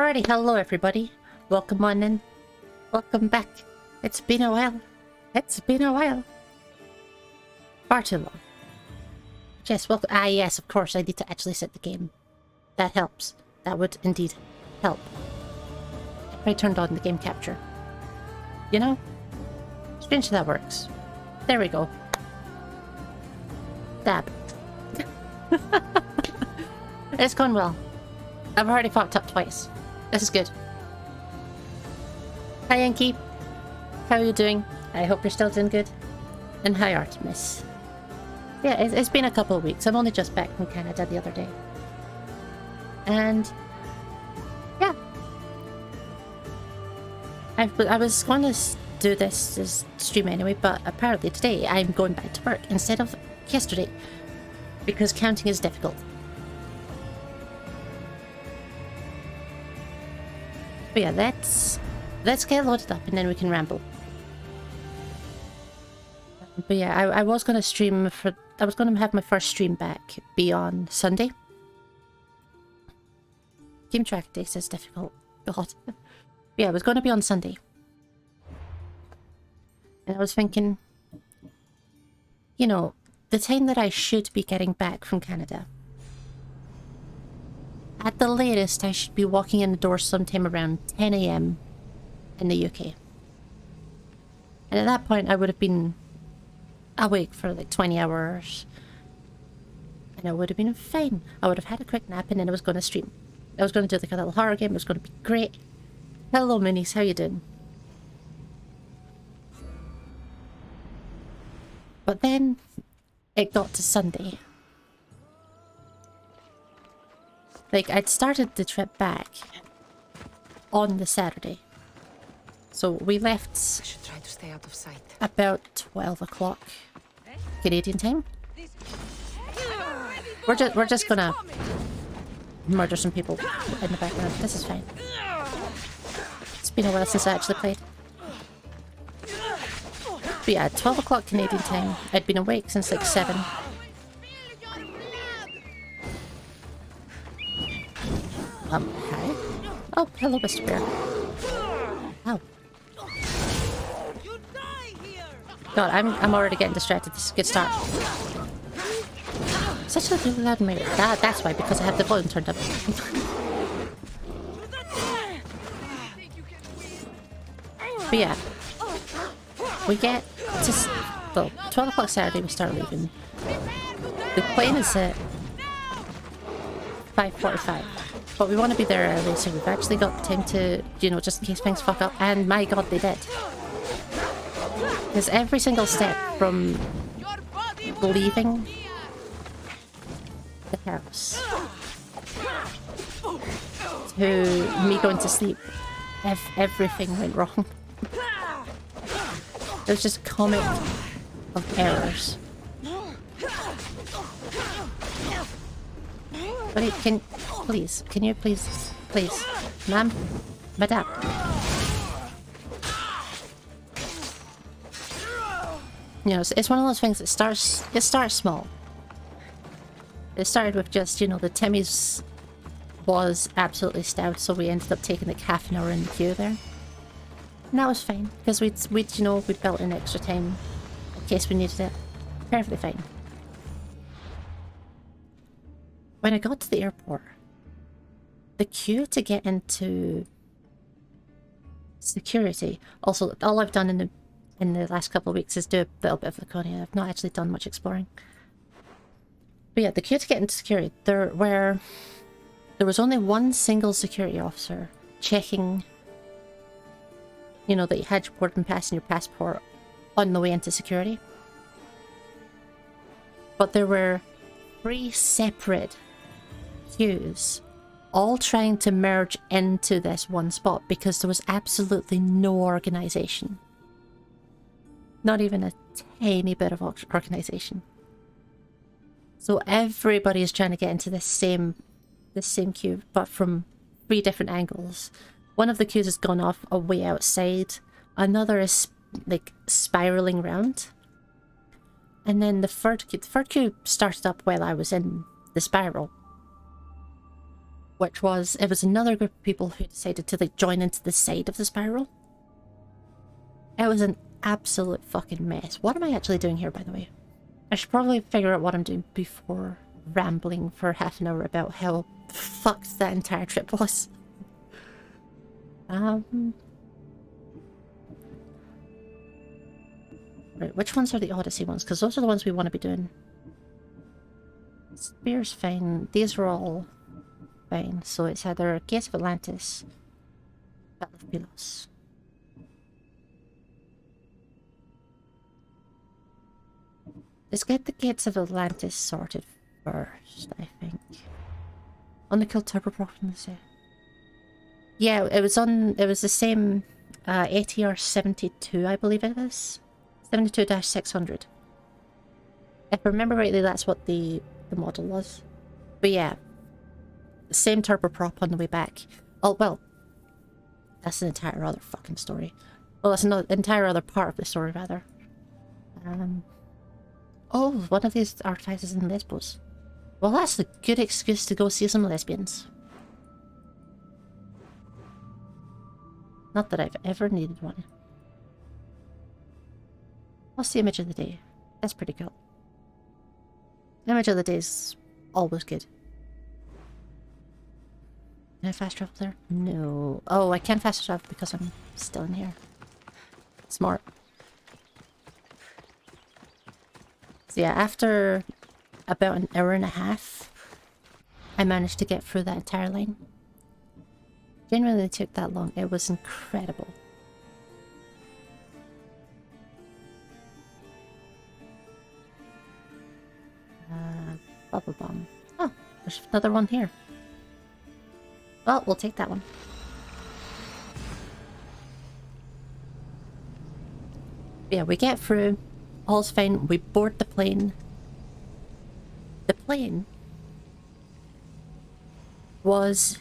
Alrighty, hello everybody. Welcome on in. Welcome back. It's been a while. It's been a while. Far too long. Yes, welcome. Ah, yes, of course, I need to actually set the game. That helps. That would indeed help. If I turned on the game capture. You know? Strange that works. There we go. Dab. It's gone well. I've already fucked up twice. This is good. Hi Yankee. How are you doing? I hope you're still doing good. And hi Artemis. Yeah, it's been a couple of weeks. I'm only just back from Canada the other day. And yeah. I was going to do this stream anyway, but apparently today I'm going back to work instead of yesterday. Because counting is difficult. But yeah, let's get loaded up and then we can ramble. But yeah, I was gonna stream I was gonna have my first stream back be on Sunday. Game track days is difficult. God. Yeah, it was gonna be on Sunday. And I was thinking, you know, the time that I should be getting back from Canada. At the latest, I should be walking in the door sometime around 10 AM in the UK. And at that point, I would have been awake for like 20 hours. And I would have been fine. I would have had a quick nap and then I was going to stream. I was going to do like a little horror game. It was going to be great. Hello, Minis. How you doing? But then it got to Sunday. Like, I'd started the trip back on the Saturday. So we left I should try to stay out of sight. about 12 o'clock Canadian time. We're just gonna murder some people in the background. This is fine. It's been a while since I actually played. But yeah, 12 o'clock Canadian time. I'd been awake since like 7. Hi. Oh, hello, Mr. Bear. Ow. God, I'm already getting distracted. This is a good start. Such a really loud mirror. That's why, because I have the volume turned up. But yeah. We get to... Well, 12 o'clock Saturday we start leaving. The plane is at 5:45. But we want to be there early, so we've actually got time to, you know, just in case things fuck up. And my god, they did. Because every single step from leaving the house to me going to sleep, everything went wrong. It was just a comic of errors. But can you please, ma'am, madame. You know, it's one of those things that starts small. It started with just, you know, the Timmy's was absolutely stout, so we ended up taking like half an hour in the queue there. And that was fine, because we'd you know, we'd built in extra time in case we needed it. Perfectly fine. When I got to the airport, the queue to get into security. Also, all I've done in the last couple of weeks is do a little bit of Laconia. I've not actually done much exploring. But yeah, the queue to get into security, there was only one single security officer checking, you know, that you had your boarding pass and your passport on the way into security. But there were 3 separate queues, all trying to merge into this one spot because there was absolutely no organization. Not even a tiny bit of organization. So everybody is trying to get into this same queue, but from 3 different angles. One of the queues has gone off a way outside. Another is like spiraling round. And then the third queue started up while I was in the spiral. which was, it was another group of people who decided to like join into the side of the spiral. It was an absolute fucking mess. What am I actually doing here, by the way? I should probably figure out what I'm doing before rambling for half an hour about how fucked that entire trip was. Right, which ones are the Odyssey ones? Because those are the ones we want to be doing. Spear's fine. These are all fine. So it's either Gates of Atlantis, Battle of Pylos. Let's get the Gates of Atlantis sorted first, I think. On the kill turboprop from the set. Yeah, it was the same ATR 72, I believe it is. 72-600. If I remember rightly, that's what the model was. But yeah, the same turboprop on the way back. Oh, well, that's an entire other fucking story. Well, that's an entire other part of the story, rather. Oh, one of these archetypes is in Lesbos. Well, that's a good excuse to go see some lesbians. Not that I've ever needed one. What's the image of the day? That's pretty cool. Image of the day is always good. Can I fast travel there? No. Oh, I can't fast travel because I'm still in here. Smart. So yeah, after about an hour and a half, I managed to get through that entire line. Genuinely took that long. It was incredible. Bubble bomb. Oh, there's another one here. Well, we'll take that one. Yeah, we get through. All's fine. We board the plane. The plane was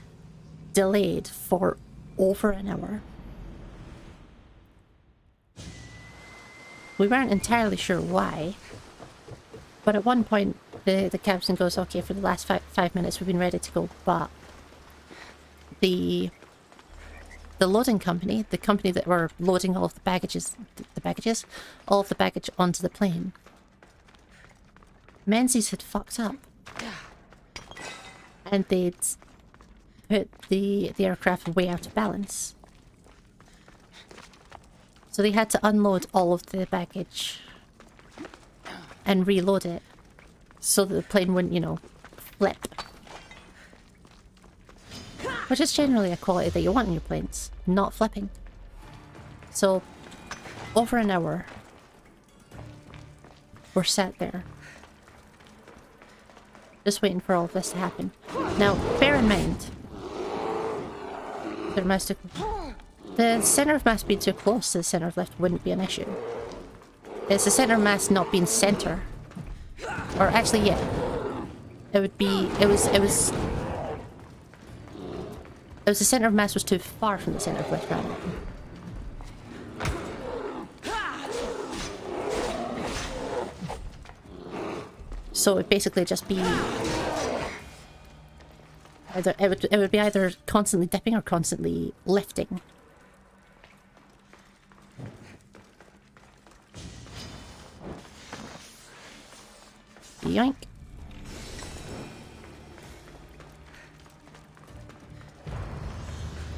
delayed for over an hour. We weren't entirely sure why, but at one point the captain goes, okay, for the last five minutes we've been ready to go, but the loading company, the company that were loading all of the all of the baggage onto the plane, Menzies had fucked up. And they'd put the aircraft way out of balance. So they had to unload all of the baggage and reload it so that the plane wouldn't, you know, flip. Which is generally a quality that you want in your planes, not flipping. So, over an hour, we're sat there, just waiting for all of this to happen. Now, bear in mind, the center of mass being too close to the center of lift wouldn't be an issue. It's the center of mass not being center. Or actually, yeah. It would be, it was the center of mass was too far from the center of lift, rather. So it would basically just be either it would be either constantly dipping or constantly lifting. Yoink.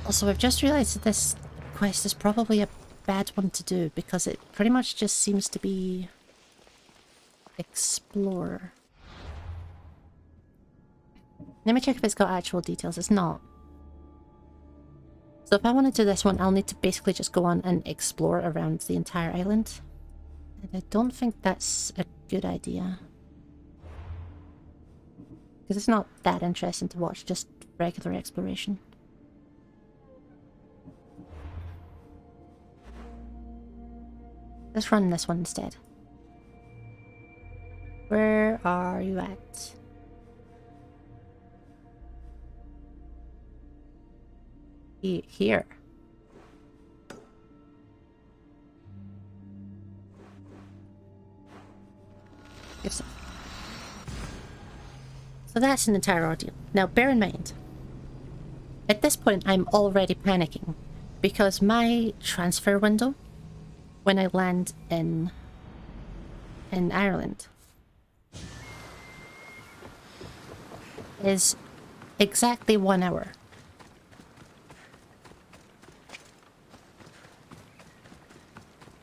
Also, I've just realised that this quest is probably a bad one to do because it pretty much just seems to be explore. Let me check if it's got actual details. It's not. So if I want to do this one, I'll need to basically just go on and explore around the entire island. And I don't think that's a good idea. Because it's not that interesting to watch, just regular exploration. Let's run this one instead. Where are you at? Here. Good stuff. So that's an entire ordeal. Now bear in mind, At this point, I'm already panicking because my transfer window, when I land in Ireland, is exactly 1 hour.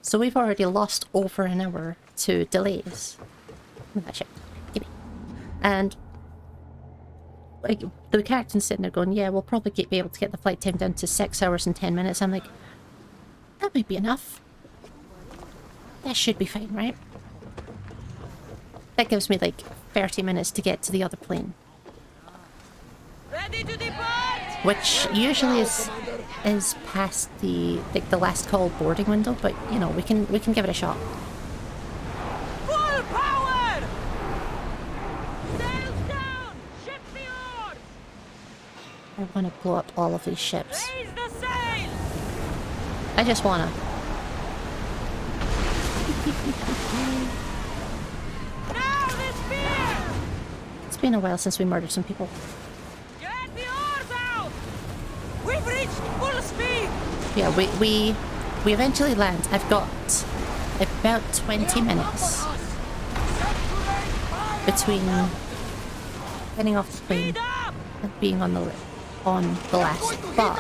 So we've already lost over an hour to delays. Oh, shit. Gimme. And like the captain's sitting there going, yeah, we'll probably be able to get the flight time down to 6 hours and 10 minutes. I'm like, that might be enough. That should be fine, right? That gives me like 30 minutes to get to the other plane. Ready to depart! Which usually is past the like the last call boarding window, but you know, we can give it a shot. Full power! Sails down! Ship the oars! I want to blow up all of these ships. Raise the sail! I just wanna. Now the spear! It's been a while since we murdered some people. Get the oars out! We've reached full speed! Yeah, we eventually land. I've got about 20 minutes between getting off the plane Speed up! and being on the last. But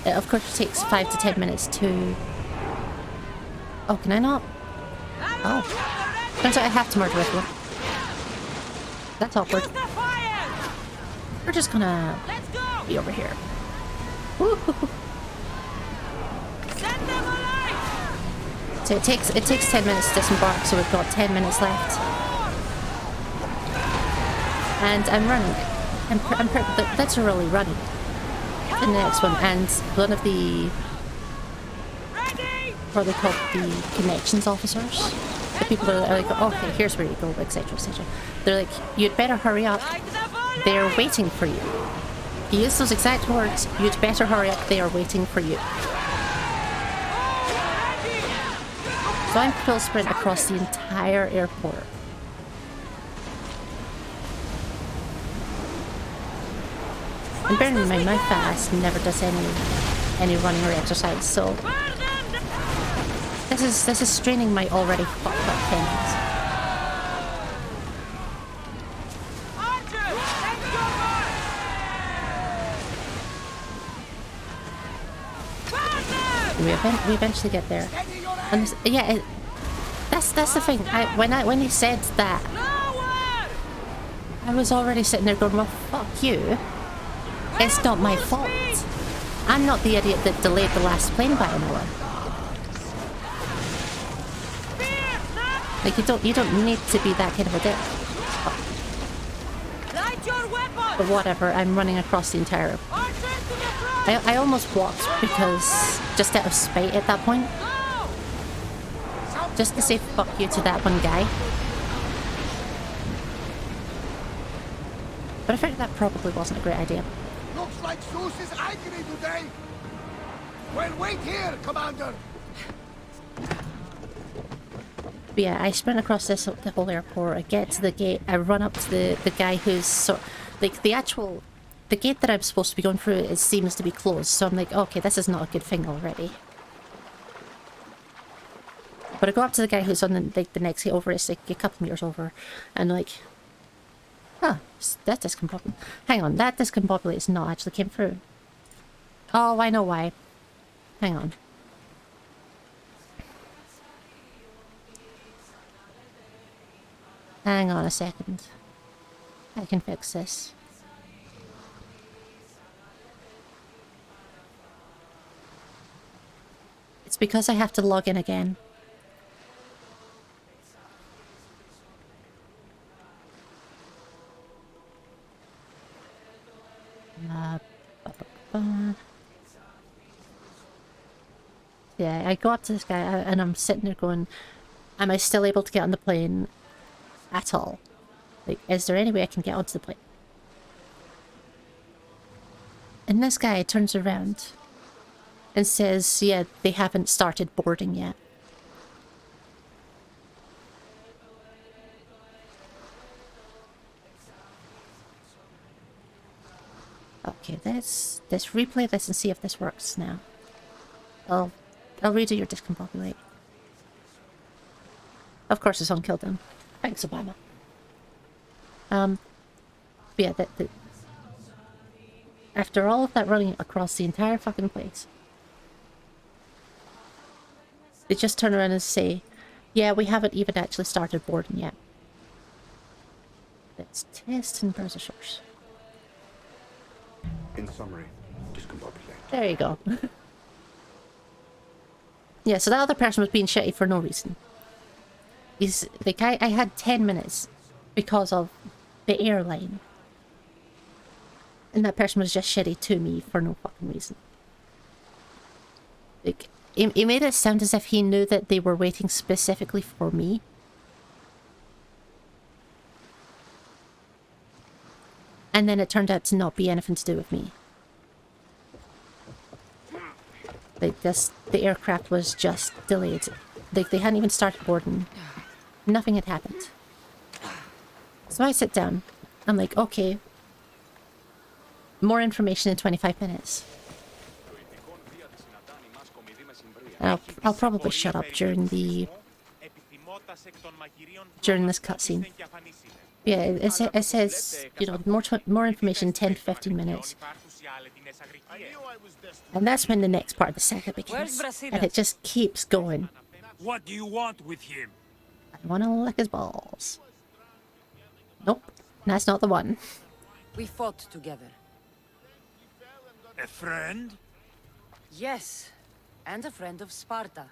it of course takes 5 to 10 minutes to. Oh, can I not? Oh, turns out I have to murder everyone. That's awkward. Use the fire! We're just gonna Let's go! be over here. Woo-hoo-hoo. Send them alight! So it takes 10 minutes to disembark, so we've got 10 minutes left. And I'm running. I'm literally running. The next one, and one of the Ready! what are they called, the connections officers, the people that are like, okay, here's where you go, etc, etc. They're like, you'd better hurry up. Like the bull! They're waiting for you. He used those exact words. You'd better hurry up. They are waiting for you. So I'm full sprint across the entire airport. And bearing in mind, my fast never does any running or exercise, so this is straining my already fucked up tendons. Archer! Take your mark! Burn them! We eventually get there, and this, yeah, that's the thing. When he said that, Lower! I was already sitting there going, well, fuck you. It's not my fault. I'm not the idiot that delayed the last plane by an hour. Like, you don't need to be that kind of a dick. Light your weapon! But whatever, I'm running across the entire. Archer to the front! I almost walked because just out of spite at that point, Go! just to say fuck you to that one guy. But I figured that probably wasn't a great idea. Looks like Zeus is angry today. Well, wait here, Commander. But yeah, I sprint across the whole airport. I get to the gate. I run up to the guy who's like the gate that I'm supposed to be going through. It seems to be closed, so I'm like, okay, this is not a good thing already. But I go up to the guy who's on the next gate over. It's like a couple meters over, and like, huh, that discombobulated. Hang on, that discombobulated not actually came through. Oh, I know why. Hang on. Hang on a second. I can fix this. It's because I have to log in again. Yeah, I go up to this guy and I'm sitting there going, am I still able to get on the plane at all? Like, is there any way I can get onto the plane? And this guy turns around and says, yeah, they haven't started boarding yet. Okay, let's replay this and see if this works now. I'll redo your discombobulate. Of course it's on kill them. Thanks, Obama. But yeah, after all of that running across the entire fucking place, they just turn around and say, yeah, we haven't even actually started boarding yet. Let's test in browser source. In summary, discombobulate. There you go. Yeah, so that other person was being shitty for no reason. He's like, I had 10 minutes because of the airline. And that person was just shitty to me for no fucking reason. Like, he made it sound as if he knew that they were waiting specifically for me. And then it turned out to not be anything to do with me. Like, the aircraft was just delayed. Like, they hadn't even started boarding. Nothing had happened. So I sit down. I'm like, okay. More information in 25 minutes. I'll probably shut up during this cutscene. Yeah, it says, you know, more information, 10 to 15 minutes. And that's when the next part of the saga begins. And it just keeps going. What do you want with him? I want to lick his balls. Nope, that's not the one. We fought together. A friend? Yes, and a friend of Sparta.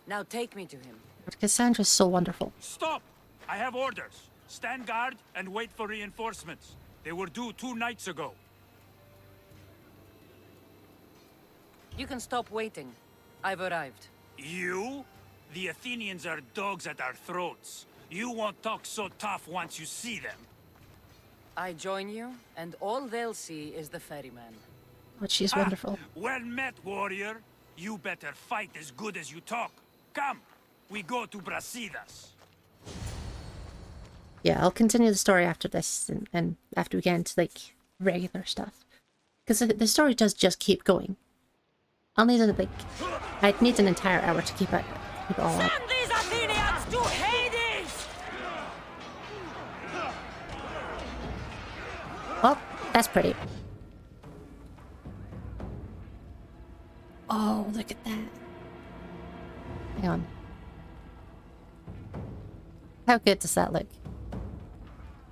Now take me to him. Cassandra's so wonderful. Stop! I have orders. Stand guard and wait for reinforcements. They were due 2 nights ago. You can stop waiting. I've arrived. You? The Athenians are dogs at our throats. You won't talk so tough once you see them. I join you, and all they'll see is the ferryman. But she's wonderful. Well met, warrior. You better fight as good as you talk. Come, we go to Brasidas. Yeah, I'll continue the story after this and after we get into, like, regular stuff. Because the story does just keep going. I'll need, I'd need an entire hour to keep it all up. Send these Athenians to Hades! Oh, that's pretty. Oh, look at that. Hang on. How good does that look?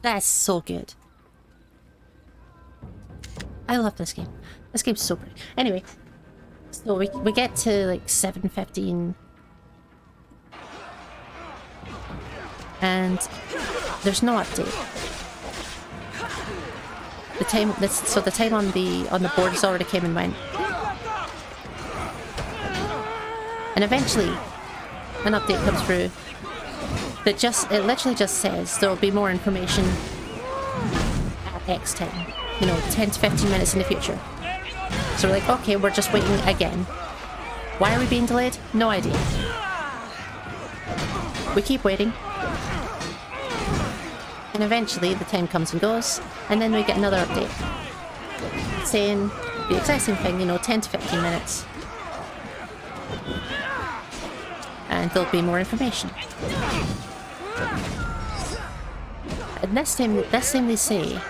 That's so good. I love this game. This game's so pretty. Anyway, so we get to like 7:15. And there's no update. The time the time on the board has already came and went. And eventually an update comes through that it literally just says there will be more information at X time. You know, 10 to 15 minutes in the future. So we're like, okay, we're just waiting again. Why are we being delayed? No idea. We keep waiting. And eventually the time comes and goes, and then we get another update saying the exact same thing, you know, 10 to 15 minutes. And there'll be more information. And this time they say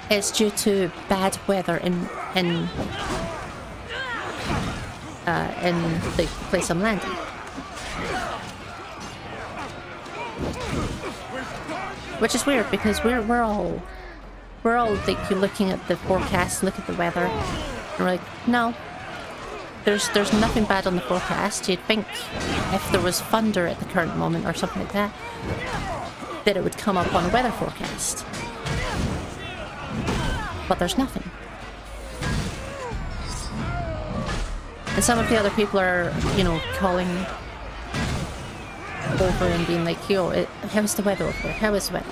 it's due to bad weather in the place I'm landing. Which is weird because we're all like looking at the forecast, look at the weather, and we're like, no, there's nothing bad on the forecast. You'd think if there was thunder at the current moment or something like that it would come up on a weather forecast. But there's nothing. And some of the other people are, you know, calling over and being like, yo, how's the weather over there? How is the weather?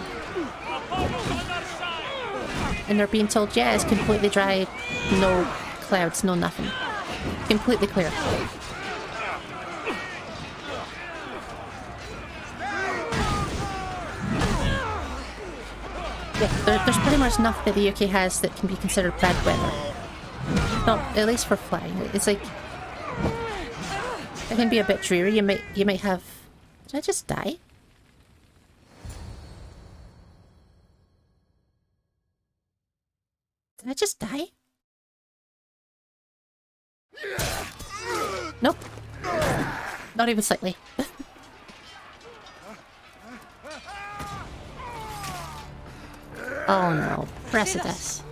And they're being told, yeah, it's completely dry, no clouds, no nothing. Completely clear. Yeah, there's pretty much nothing that the UK has that can be considered bad weather. Not at least for flying. It's like it can be a bit dreary. You might have. Did I just die? Did I just die? Nope. Not even slightly. Oh no. Precipice.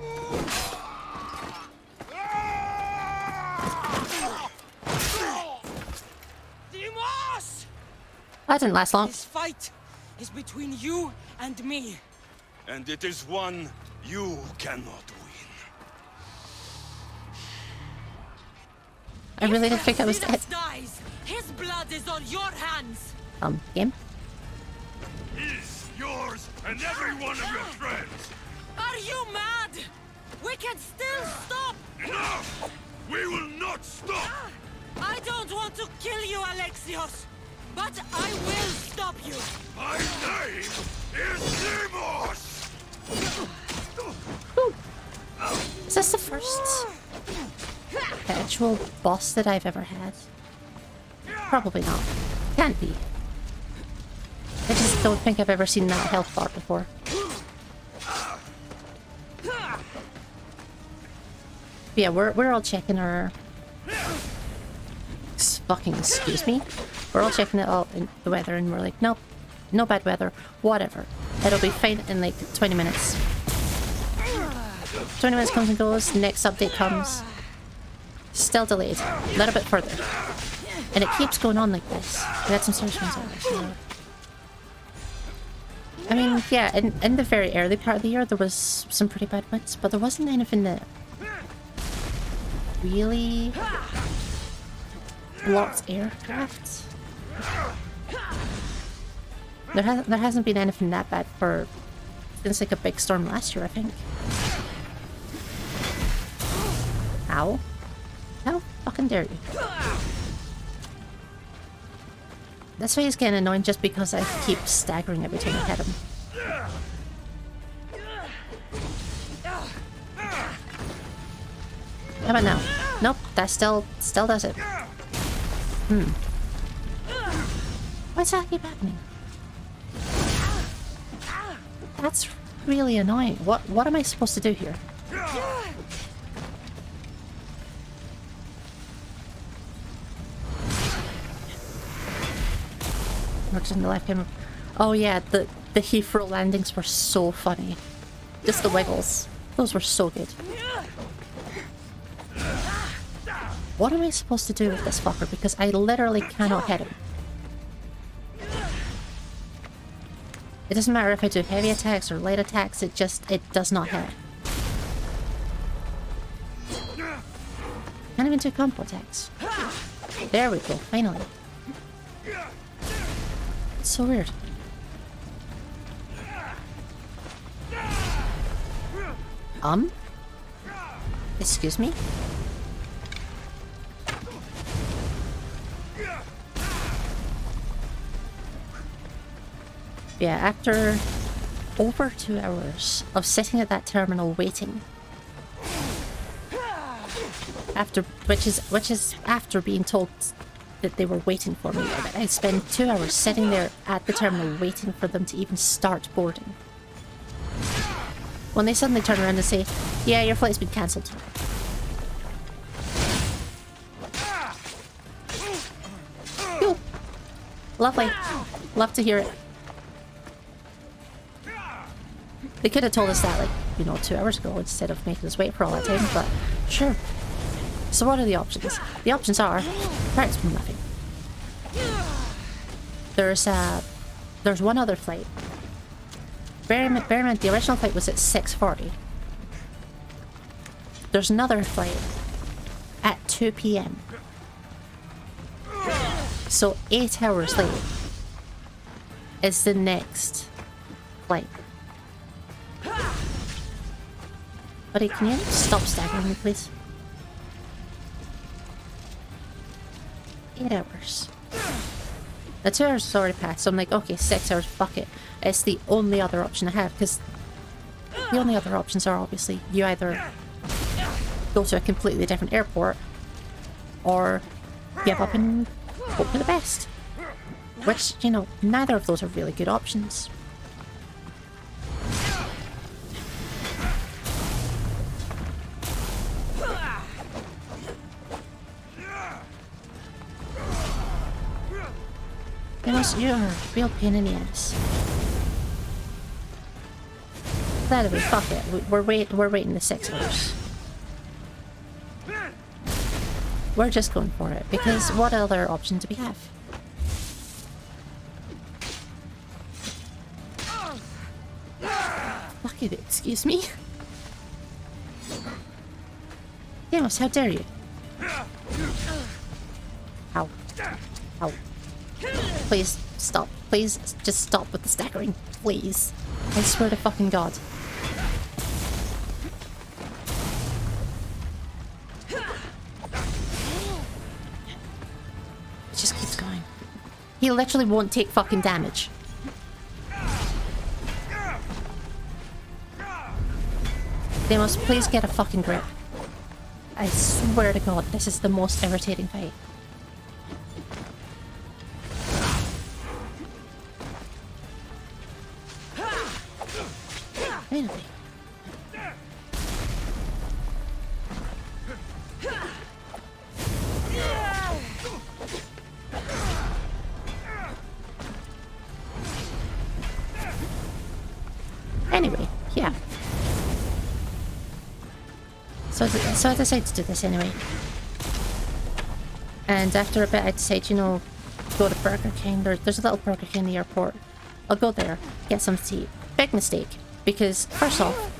Dimos! That didn't last long. This fight is between you and me. And it is one you cannot win. I really didn't think I was dead. If dies, his blood is on your hands. Game? His, yours, and every one of your friends. Are you mad? We can still stop. Enough! We will not stop! I don't want to kill you, Alexios, but I will stop you. My name is Demos! Is this the first actual boss that I've ever had? Probably not. Can't be. I just don't think I've ever seen that health bar before. But yeah, we're all checking our... Fucking excuse me? We're all checking it all in the weather and we're like, nope, no bad weather, whatever. It'll be fine in like 20 minutes. 20 minutes comes and goes, next update comes. Still delayed. A little bit further. And it keeps going on like this. We had some serious ones out there. I mean, yeah, in the very early part of the year there was some pretty bad winds, but there wasn't anything that really blocked aircraft. There hasn't been anything that bad for since like a big storm last year, I think. Ow. How fucking dare you? That's why he's getting annoying just because I keep staggering every time I hit him. How about now? Nope, that still does it. What's that keep happening? That's really annoying. What am I supposed to do here? Works in the left camera. Oh yeah, the Heathrow landings were so funny. Just the wiggles. Those were so good. What am I supposed to do with this fucker? Because I literally cannot hit him. It doesn't matter if I do heavy attacks or light attacks, it does not hit. Can't even do combo attacks. There we go, finally. It's so weird. Excuse me? Yeah, after over 2 hours of sitting at that terminal waiting, which is after being told that they were waiting for me, I spent 2 hours sitting there at the terminal waiting for them to even start boarding. When they suddenly turn around and say, "Yeah, your flight's been cancelled." Cool. Lovely. Love to hear it. They could have told us that, like, 2 hours ago instead of making us wait for all that time, but sure. So what are the options? The options are practically nothing. There's one other flight. Bear in mind, the original flight was at 6:40. There's another flight at 2 PM. So 8 hours later is the next flight. Buddy, can you stop staggering me, please? 8 hours. The 2 hours has already passed, so I'm like, okay, 6 hours, fuck it. It's the only other option I have, because The only other options are obviously you either go to a completely different airport or give up and hope for the best. Which, you know, neither of those are really good options. You're a real pain in the ass. Anyway, fuck it. We're waiting the 6 hours. We're just going for it, because what other option do we have? Fuck it, excuse me? Demos, how dare you? Ow. Ow. Please, stop. Please, just stop with the staggering. Please. I swear to fucking God. It just keeps going. He literally won't take fucking damage. Demos, please get a fucking grip. I swear to God, this is the most irritating fight. Really? Anyway, yeah. So I decided to do this anyway. And after a bit I decided, you know, go to Burger King. There's a little Burger King in the airport. I'll go there, get some to eat. Big mistake. Because, first off,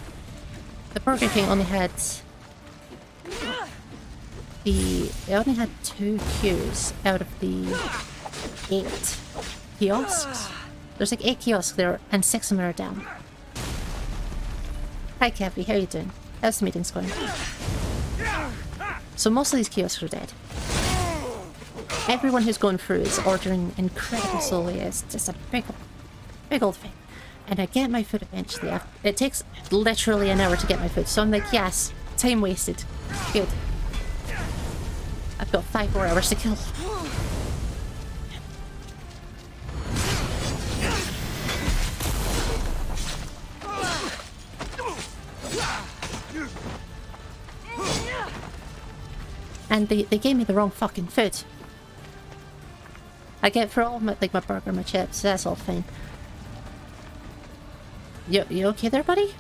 the Burger King only had... It only had 2 queues out of the 8 kiosks. There's like 8 kiosks there, and 6 of them are down. Hi, Kevy, how you doing? How's the meetings going? So most of these kiosks are dead. Everyone who's going through is ordering incredibly slowly. It's just a big old thing. And I get my food eventually. It takes literally an hour to get my food. So I'm like, yes, time wasted. Good. I've got 5 more hours to kill. And they gave me the wrong fucking food. I get for all my, like, my burger, my chips, that's all fine. You okay there, buddy?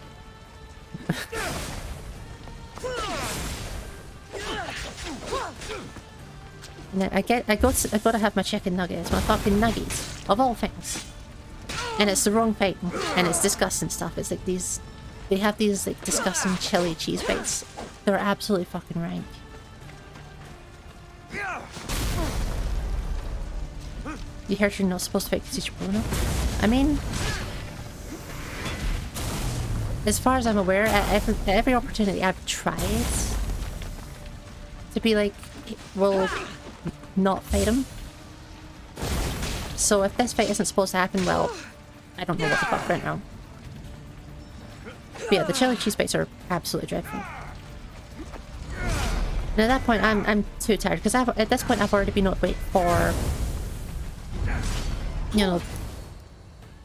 Now, I gotta have my chicken nuggets, my fucking nuggets, of all things. And it's the wrong thing, and it's disgusting stuff. It's like these, they have these like disgusting chili cheese bites. They're absolutely fucking rank. You heard you're not supposed to fake because you're Bruno? I mean, as far as I'm aware, at every opportunity I've tried to be like, well, not fight him. So if this fight isn't supposed to happen, well, I don't know what the fuck went wrong. But yeah, the chili cheese bites are absolutely dreadful. And at that point, I'm too tired because at this point I've already been waiting for, you know,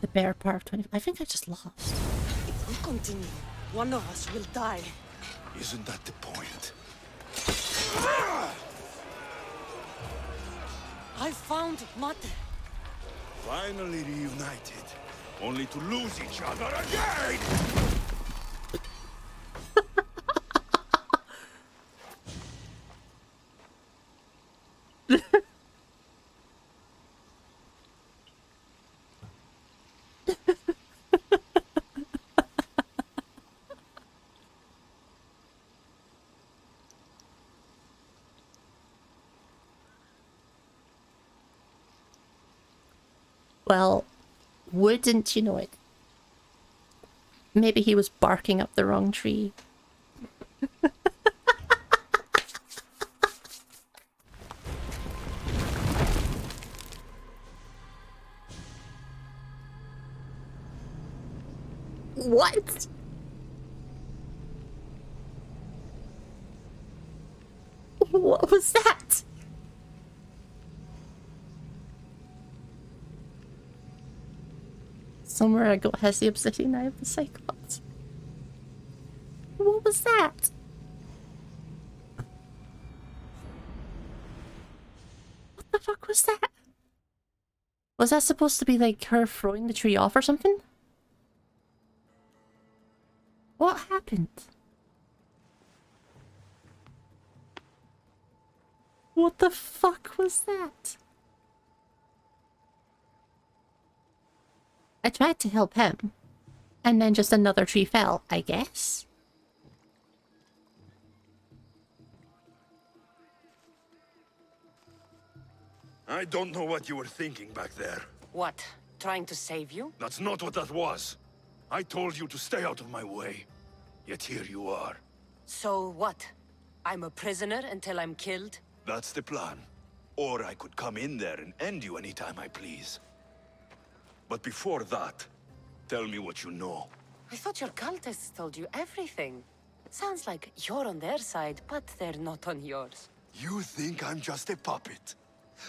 the better part of 20. I think I just lost. If we continue, one of us will die. Isn't that the point? I found Mate. Finally reunited, only to lose each other again! Well, wouldn't you know it? Maybe he was barking up the wrong tree. What? What was that? Somewhere I got has the obsidian eye of the Cyclops. What was that? What the fuck was that? Was that supposed to be like her throwing the tree off or something? What happened? What the fuck was that? I tried to help him, and then just another tree fell, I guess. I don't know what you were thinking back there. What? Trying to save you? That's not what that was. I told you to stay out of my way. Yet here you are. So what? I'm a prisoner until I'm killed? That's the plan. Or I could come in there and end you anytime I please. But before that, tell me what you know. I thought your cultists told you everything. Sounds like you're on their side, but they're not on yours. You think I'm just a puppet?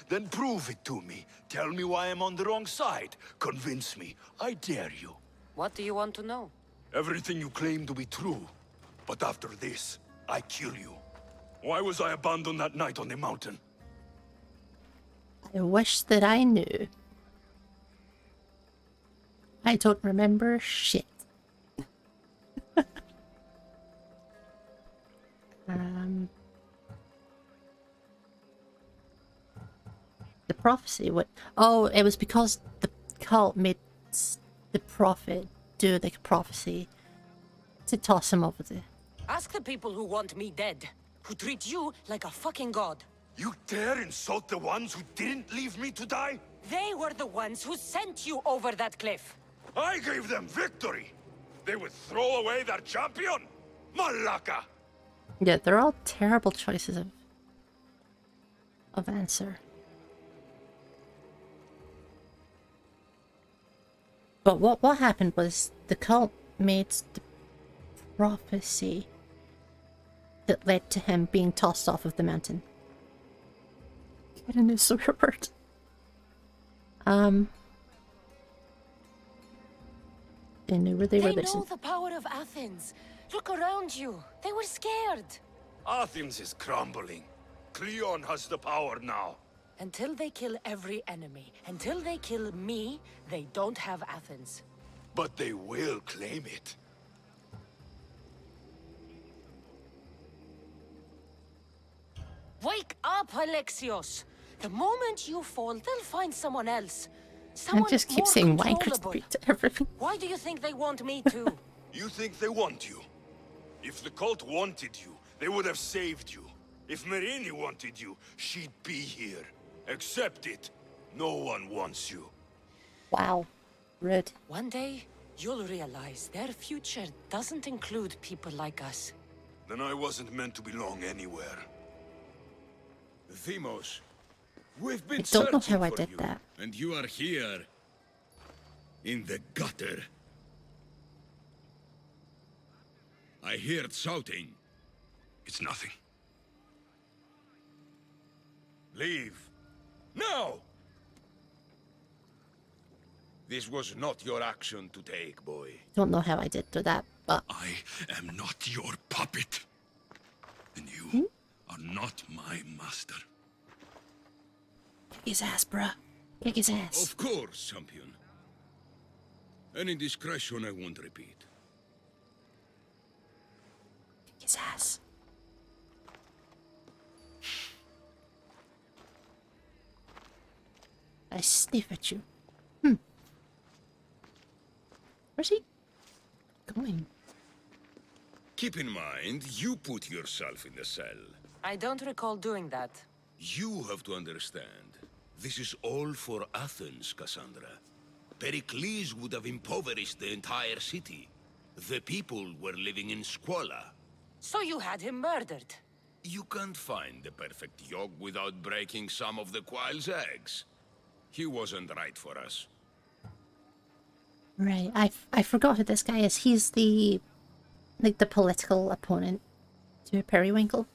Then prove it to me. Tell me why I'm on the wrong side. Convince me. I dare you. What do you want to know? Everything you claim to be true. But after this, I kill you. Why was I abandoned that night on the mountain? I wish that I knew. I don't remember shit. The prophecy, what? Oh, it was because the cult made the prophet do the prophecy to toss him over the... Ask the people who want me dead, who treat you like a fucking god. You dare insult the ones who didn't leave me to die? They were the ones who sent you over that cliff. I gave them victory! They would throw away their champion? Malaka! Yeah, they're all terrible choices of answer. But what happened was the cult made the prophecy that led to him being tossed off of the mountain. Get a new swear word. They knew where they were. They know the power of Athens. Look around you. They were scared. Athens is crumbling. Cleon has the power now. Until they kill every enemy, until they kill me, they don't have Athens. But they will claim it. Wake up, Alexios! The moment you fall, they'll find someone else. Someone I just keep more saying Minecraft controllable. to everything. Why do you think they want me too? You think they want you? If the cult wanted you, they would have saved you. If Merini wanted you, she'd be here. Accept it. No one wants you. Wow. Rude. One day, you'll realize their future doesn't include people like us. Then I wasn't meant to belong anywhere. Themos, we've been I don't know searching how I for did you, that. and you are here in the gutter. I heard shouting. It's nothing. Leave. Now! This was not your action to take, boy. Don't know how I did do that, but I am not your puppet. And you are not my master. kick his ass, bruh. Kick his ass. Of course, champion. Any indiscretion I won't repeat. Kick his ass. I sniff at you. Where's he going? Keep in mind, you put yourself in the cell. I don't recall doing that. You have to understand. This is all for Athens, Cassandra. Pericles would have impoverished the entire city. The people were living in squalor. So you had him murdered? You can't find the perfect yolk without breaking some of the quail's eggs. He wasn't right for us. Right, I forgot who this guy is. He's the, like, the political opponent to Periwinkle.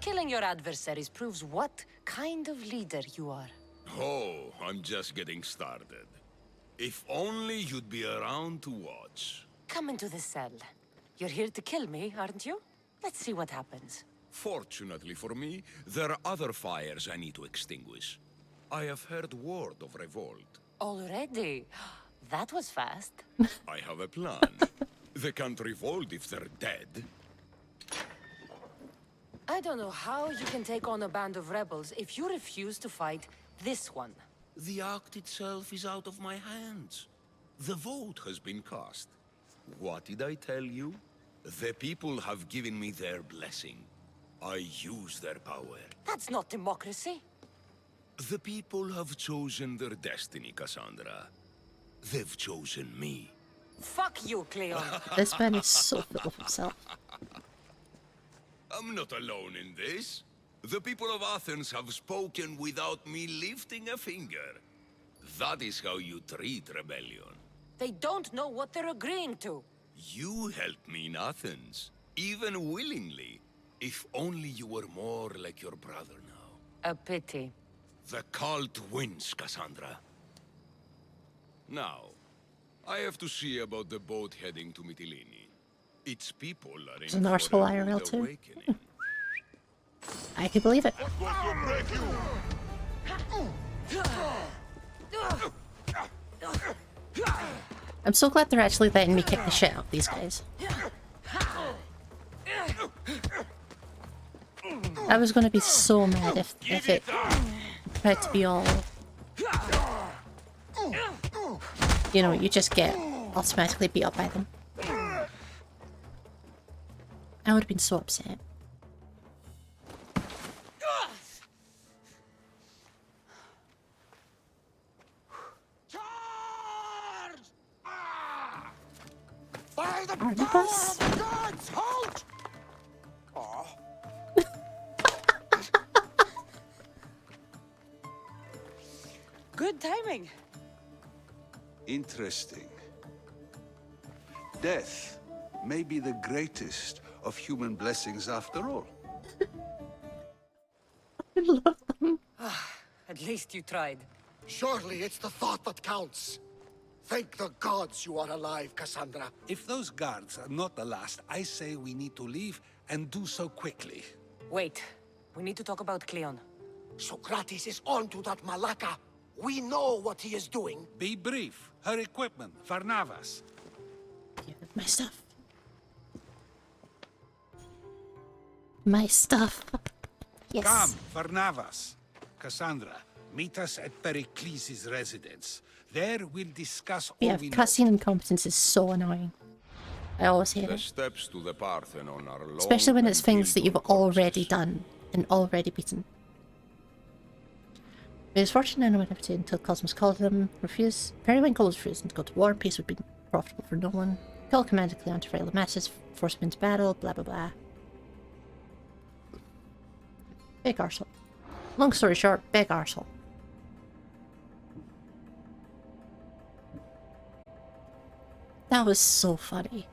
Killing your adversaries proves what kind of leader you are. Oh, I'm just getting started. If only you'd be around to watch. Come into the cell. You're here to kill me, aren't you? Let's see what happens. Fortunately for me, there are other fires I need to extinguish. I have heard word of revolt. Already? That was fast. I have a plan. They can't revolt if they're dead. I don't know how you can take on a band of rebels if you refuse to fight this one. The act itself is out of my hands. The vote has been cast. What did I tell you? The people have given me their blessing. I use their power. That's not democracy. The people have chosen their destiny, Cassandra. They've chosen me. Fuck you, Cleon. This man is so full of himself. I'm not alone in this. The people of Athens have spoken without me lifting a finger. That is how you treat rebellion. They don't know what they're agreeing to. You helped me in Athens, even willingly. If only you were more like your brother now. A pity. The cult wins, Cassandra. Now, I have to see about the boat heading to Mytilene. Its people are in an arsehole for a IRL rude too. awakening. I could believe it. I'm so glad they're actually letting me kick the shit out of these guys. I was gonna be so mad if it tried to be all... You know, you just get automatically beat up by them. I would have been so upset. By the Are the power bus? of gods, halt! Good timing. Interesting. Death may be the greatest of human blessings after all. I love them. At least you tried. Surely it's the thought that counts. Thank the gods you are alive, Cassandra. If those guards are not the last, I say we need to leave and do so quickly. Wait. We need to talk about Cleon. Socrates is onto that Malaka. We know what he is doing. Be brief. Her equipment, Varnavas. Give it my stuff. My stuff. Yes. Come, Varnavas. Cassandra, meet us at Pericles' residence. There we'll discuss all Yeah, we know. cutscene incompetence is so annoying. I always hate The it. steps to the Parthenon are long. Especially when and it's things that filled you've with corpses. already done and already beaten. It was fortunate no one ever did until Cosmos called them. Periwinkle was refusing to go to war. Peace would be profitable for no one. Call commanded Cleon to rail the masses, force him into battle, blah blah blah. Big arsehole. Long story short, big arsehole. That was so funny.